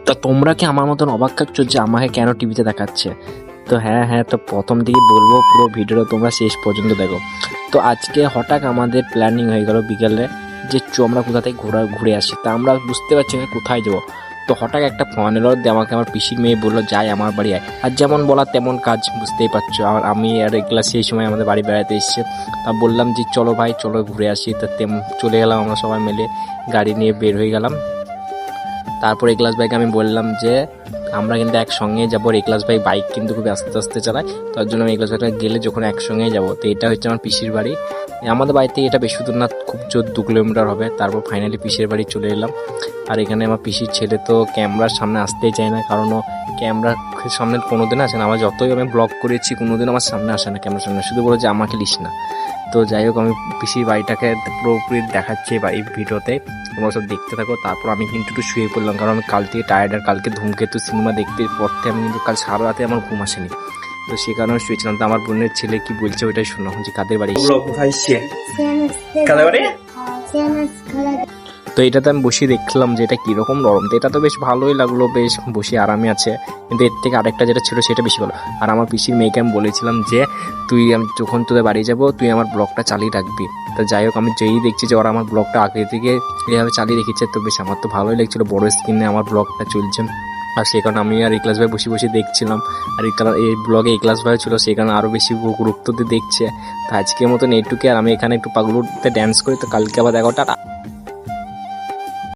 তো তোমরা কি আমার মতন অবাক খাচ্ছ যে আমাকে কেন টিভিতে দেখাচ্ছে? তো হ্যাঁ, তো প্রথম দিকে বলবো, পুরো ভিডিওটা তোমরা শেষ পর্যন্ত দেখো। তো আজকে হঠাৎ আমাদের প্ল্যানিং হয়ে গেল বিকেলে যে আমরা কোথা থেকে ঘুরে আসি। তা আমরা বুঝতে পারছি না কোথায় যাবো। তো হঠাৎ একটা ফোন এলো, আমাকে আমার পিসির মেয়ে বললো যাই আমার বাড়ি আয়। আর যেমন বলা তেমন কাজ, বুঝতেই পারছো। আর আমি আর এগুলা সেই সময় আমাদের বাড়ি বেড়াতে এসেছে। তা বললাম যে চলো ভাই চলো ঘুরে আসি। তা চলে গেলাম, আমরা সবাই মিলে গাড়ি নিয়ে বের হয়ে গেলাম। তারপর একলাস ভাইকে আমি বললাম যে আমরা কিন্তু একসঙ্গে যাবো। একলাস ভাই বাইক কিন্তু খুব আস্তে আস্তে চালায়, তার জন্য আমি একলাস ভাইটা গেলে যখন একসঙ্গে যাবো। তো এটা হচ্ছে আমার পিসির বাড়ি। আমাদের বাড়ি থেকে এটা বেশি দূর না, খুব জোর 2 কিলোমিটার হবে। তারপর ফাইনালি পিসির বাড়ি চলে এলাম। আর এখানে আমার পিসির ছেলে তো ক্যামেরার সামনে আসতেই চায় না, কারণ ও ক্যামেরার সামনে কোনোদিন আসে না। আমার যতই আমি ব্লগ করেছি কোনোদিন আমার সামনে আসে না, ক্যামেরার সামনে, শুধু বলে যে আমাকে লিস না। তো যাই হোক, আমি পিসির বাড়িটাকে পুরোপুরি দেখাচ্ছি এই ভিডিওতে, তোমরা সব দেখতে থাকো। তারপর আমি কিন্তু একটু শুয়ে পড়লাম, কারণ আমি কাল থেকে টায়ার্ড। আর কালকে ধূমকেতু সিনেমা দেখতে পর থেকে আমি কিন্তু কাল সারা রাতে আমার ঘুম আসেনি, তো সে কারণে শুয়েছিলাম। তো আমার বোনের ছেলে কি বলছে ওইটাই শোনো, যে কাদের বাড়ি কোথায় এসছে, কাদের বাড়ি। তো এটাতে আমি বসে দেখলাম যে এটা কীরকম নরম। তো এটা তো বেশ ভালোই লাগলো, বেশ বসে আরামে আছে। কিন্তু এর থেকে আরেকটা যেটা ছিল সেটা বেশি ভালো। আর আমার পিসির মেয়েকে আমি বলেছিলাম যে আমি যখন তোদের বাড়ি যাবো তুই আমার ব্লগটা চালিয়ে রাখবি। তো যাই হোক, আমি যেই দেখছি যে ওরা আমার ব্লগটা আগে থেকে এইভাবে চালিয়ে রেখেছে, তো বেশ আমার তো ভালোই লাগছিলো, বড় স্ক্রিনে আমার ব্লগটা চলছে। আর সেই কারণে আমি আর একলাস ভাই বসে বসে দেখছিলাম। আর এই ব্লগে একলাস ভাই ছিল, সেই কারণে আরও বেশি গুরুত্ব দিয়ে দেখছে। তো আজকের মতন এইটুকু। আর আমি এখানে একটু পাগলুতে ড্যান্স করি। তো কালকে আবার 11টা